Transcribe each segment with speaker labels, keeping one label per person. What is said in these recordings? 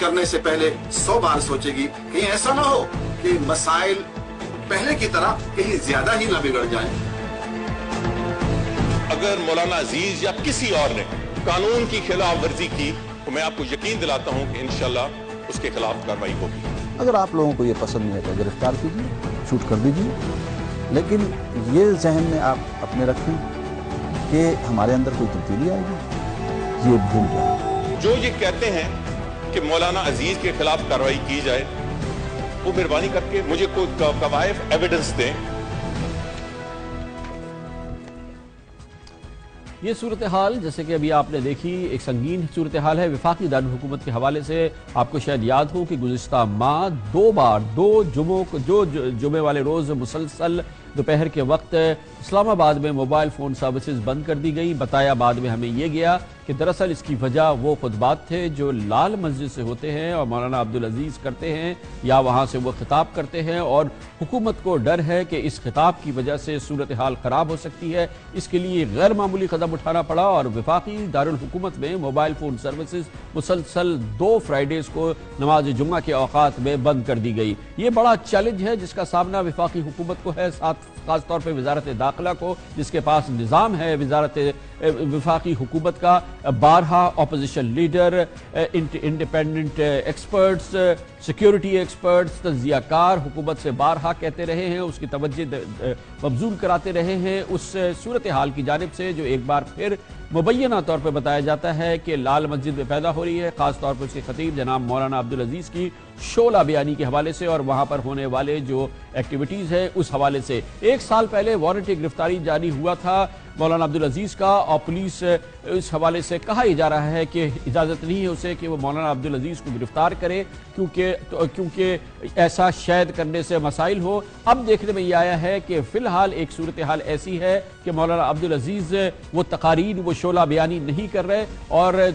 Speaker 1: करने से पहले 100 बार सोचेगी। कहीं ऐसा ना हो कि मसाइल पहले की तरह कहीं ज्यादा ही ना बिगड़ जाएं।
Speaker 2: अगर मौलाना अजीज या किसी और ने कानून की खिलाफ वर्जी की तो मैं आपको यकीन दिलाता हूं कि इंशाल्लाह उसके खिलाफ कार्रवाई होगी।
Speaker 3: अगर आप लोगों को ये पसंद नहीं है तो गिरफ्तार कीजिए, शूट कर दीजिए, लेकिन ये जहन में आप अपने रखें कि हमारे अंदर कोई तब्दीली आएगी, ये भूल जाए।
Speaker 2: जो ये कहते हैं कि मौलाना अजीज के खिलाफ कार्रवाई की जाए, वो मेहरबानी करके मुझे कोई कवायफ एविडेंस दें।
Speaker 4: ये सूरत हाल जैसे कि अभी आपने देखी एक संगीन सूरत हाल है। वफाकी दारुल हुकूमत के हवाले से आपको शायद याद हो कि गुज़िश्ता माह दो जुमे वाले रोज़ मुसलसल दोपहर के वक्त इस्लामाबाद में मोबाइल फ़ोन सर्विसेज बंद कर दी गई। बताया बाद में हमें यह गया कि दरअसल इसकी वजह वो खुतबात थे जो लाल मस्जिद से होते हैं और मौलाना अब्दुल अजीज़ करते हैं या वहाँ से वो खिताब करते हैं, और हुकूमत को डर है कि इस खिताब की वजह से सूरत हाल ख़राब हो सकती है। इसके लिए गैर मामूली कदम उठाना पड़ा और वफाकी दारुल हुकूमत में मोबाइल फ़ोन सर्विसेज मुसलसल 2 फ्राइडेज़ को नमाज जुम्मा के औकात में बंद कर दी गई। ये बड़ा चैलेंज है जिसका सामना वफाकी हुकूमत को है, खास तौर पर वजारत दाखिला को, जिसके पास निज़ाम है वजारत वफाकी हुकूमत का। बारहा opposition leader, independent experts, security experts, तज्जियाकार हुकूमत से बारहा कहते रहे हैं, उसकी तवज्जो मबजूल कराते रहे हैं उस सूरत हाल की जानिब से जो एक बार फिर मुबैना तौर पर बताया जाता है कि लाल मस्जिद में पैदा हो रही है, खास तौर पर उसके खतीब जनाब मौलाना अब्दुल अजीज़ की शोला बयानी के हवाले से और वहाँ पर होने वाले जो एक्टिविटीज़ है उस हवाले से। 1 साल पहले वारंट गिरफ्तारी जारी हुआ था मौलाना अब्दुल अजीज़ का, और पुलिस इस हवाले से कहा ही जा रहा है कि इजाज़त नहीं है उसे कि वो मौलाना अब्दुल अजीज़ को गिरफ्तार करे क्योंकि ऐसा शायद करने से मसाइल हो। अब देखने में यह आया है कि फ़िलहाल एक सूरत हाल ऐसी है कि मौलाना अब्दुल अजीज़ वो तकारीर, वो शोला बयानी नहीं कर रहे, और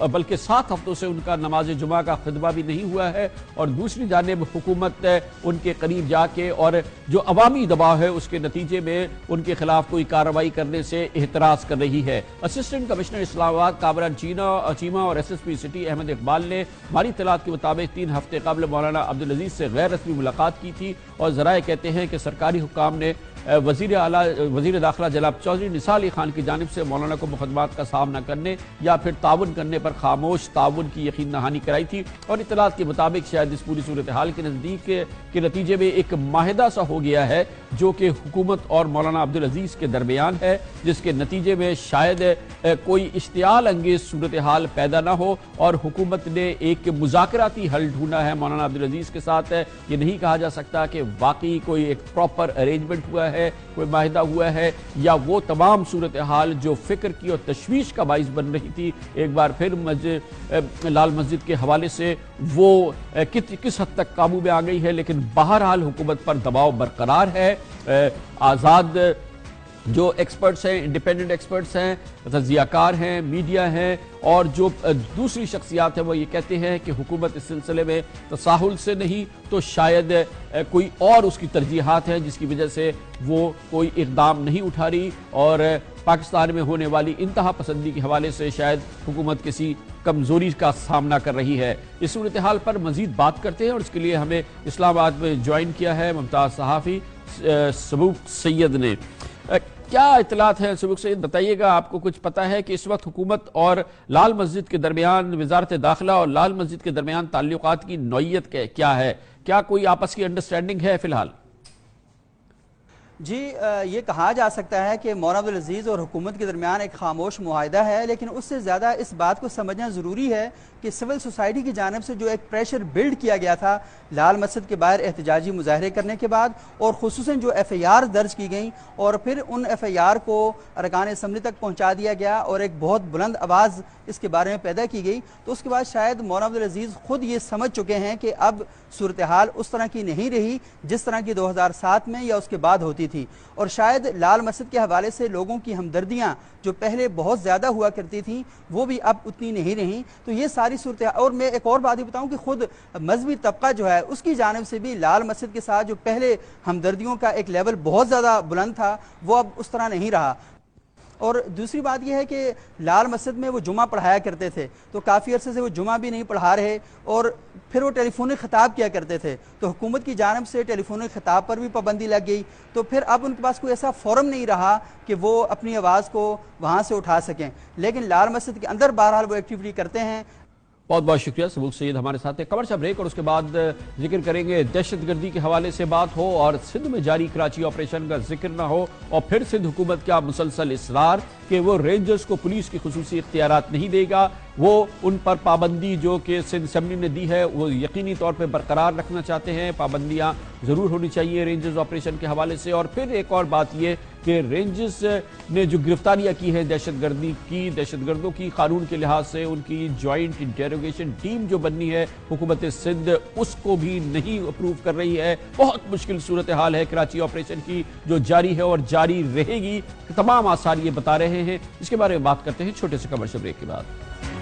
Speaker 4: बल्कि 7 हफ्तों से उनका नमाज जुमा का खुतबा भी नहीं हुआ है, और दूसरी जानिब हुकूमत उनके करीब जाके और जो अवामी दबाव है उसके नतीजे में उनके खिलाफ कोई कार्रवाई करने से एहतराज कर रही है। असिस्टेंट कमिश्नर इस्लामाबाद कामरान चीमा और SSP सिटी अहमद इकबाल ने हमारी इत्तलात के मुताबिक 3 हफ्ते कबल मौलाना अब्दुल अजीज़ से गैर रस्मी मुलाकात की थी, और ज़राए कहते हैं कि सरकारी हुकाम ने वज़ीर दाखिला जनाब चौधरी निसार अली खान की जानिब से मौलाना को मुकदमात का सामना करने या फिर ताउन करने पर खामोश ताउन की यकीन दहानी कराई थी, और इत्तलात के मुताबिक शायद इस पूरी सूरत हाल के नज़दीक के नतीजे में एक माहिदा सा हो गया है जो कि हुकूमत और मौलाना अब्दुल अजीज़ के दरमियान है, जिसके नतीजे में शायद कोई इश्तियाल अंगेज सूरत हाल पैदा ना हो और हुकूमत ने एक मुज़ाकराती हल ढूंढा है मौलाना अब्दुल अजीज़ के साथ। ये नहीं कहा जा सकता कि वाकई कोई एक प्रॉपर अरेंजमेंट हुआ है, कोई माहिदा हुआ है, या वो तमाम सूरत हाल जो फिक्र की और तशवीश का बाइस बन रही थी एक बार फिर लाल मस्जिद के हवाले से वो किस हद तक काबू में आ गई है। लेकिन बहरहाल हुकूमत पर दबाव बरकरार है। आज़ाद जो एक्सपर्ट्स हैं, इंडिपेंडेंट एक्सपर्ट्स हैं, तज्जियाकार हैं, मीडिया हैं, और जो दूसरी शख्सियात हैं वो ये कहते हैं कि हुकूमत इस सिलसिले में तसाहुल से नहीं तो शायद कोई और उसकी तरजीहात हैं जिसकी वजह से वो कोई इक़दाम नहीं उठा रही, और पाकिस्तान में होने वाली इंतहा पसंदी के हवाले से शायद हुकूमत किसी कमज़ोरी का सामना कर रही है। इस सूरत हाल पर मज़ीद बात करते हैं और इसके लिए हमें इस्लामाबाद में ज्वाइन किया है मुमताज़ सहाफ़ी सबूक सैयद ने। क्या इतलात है सबूक सैयद, बताइएगा, आपको कुछ पता है कि इस वक्त हुकूमत और लाल मस्जिद के दरमियान, वजारत दाखिला और लाल मस्जिद के दरमियान ताल्लुकात की नौइयत क्या है? क्या कोई आपस की अंडरस्टैंडिंग है फिलहाल?
Speaker 5: जी, ये कहा जा सकता है कि मौलाना अब्दुल अजीज़ और हुकूमत के दरमियान एक खामोश मुआहिदा है, लेकिन उससे ज़्यादा इस बात को समझना ज़रूरी है कि सिविल सोसाइटी की जानिब से जो एक प्रेशर बिल्ड किया गया था लाल मस्जिद के बाहर एहतजाजी मुजाहरे करने के बाद, और खुसूसन जो FIR दर्ज की गई और फिर उन FIR को अरकान असम्बली तक पहुँचा दिया गया और एक बहुत बुलंद आवाज़ इसके बारे में पैदा की गई, तो उसके बाद शायद मौलाना अब्दुल अजीज़ खुद ये समझ चुके हैं कि अब सूरत हाल उस तरह की नहीं रही जिस तरह की 2007 में या उसके बाद होती थी, और शायद लाल मस्जिद के हवाले से लोगों की हमदर्दियाँ जो पहले बहुत ज़्यादा हुआ करती थी वो भी अब उतनी नहीं रही। तो ये सारी सूरत, और मैं एक और बात ही बताऊँ कि खुद मजहबी तबका जो है उसकी जानिब से भी लाल मस्जिद के साथ जो पहले हमदर्दियों का एक लेवल बहुत ज़्यादा बुलंद था वो अब उस तरह नहीं रहा। اور دوسری بات یہ ہے کہ لال مسجد میں وہ جمعہ پڑھایا کرتے تھے، تو کافی عرصے سے وہ جمعہ بھی نہیں پڑھا رہے، اور پھر وہ ٹیلی فونک خطاب کیا کرتے تھے، تو حکومت کی جانب سے ٹیلی فونک خطاب پر بھی پابندی لگ گئی، تو پھر اب ان کے پاس کوئی ایسا فورم نہیں رہا کہ وہ اپنی آواز کو وہاں سے اٹھا سکیں، لیکن لال مسجد کے اندر بہرحال وہ ایکٹیویٹی کرتے ہیں۔
Speaker 4: بہت بہت شکریہ سبوک سید ہمارے ساتھ ہیں۔ کمرشل بریک، اور اس کے بعد ذکر کریں گے دہشت گردی کے حوالے سے بات ہو اور سندھ میں جاری کراچی آپریشن کا ذکر نہ ہو، اور پھر سندھ حکومت کا مسلسل اصرار کہ وہ رینجرز کو پولیس کی خصوصی اختیارات نہیں دے گا، وہ ان پر پابندی جو کہ سندھ اسمبلی نے دی ہے وہ یقینی طور پہ برقرار رکھنا چاہتے ہیں، پابندیاں ضرور ہونی چاہیے رینجرز آپریشن کے حوالے سے۔ اور پھر ایک اور بات یہ کہ رینجرز نے جو گرفتاریاں کی ہیں دہشت گردوں کی قانون کے لحاظ سے، ان کی جوائنٹ انٹیروگیشن ٹیم جو بننی ہے حکومت سندھ اس کو بھی نہیں اپروو کر رہی ہے۔ بہت مشکل صورتحال ہے کراچی آپریشن کی جو جاری ہے اور جاری رہے گی، تمام آثار یہ بتا رہے ہیں۔ اس کے بارے میں بات کرتے ہیں چھوٹے سے کمرشل بریک کے بعد۔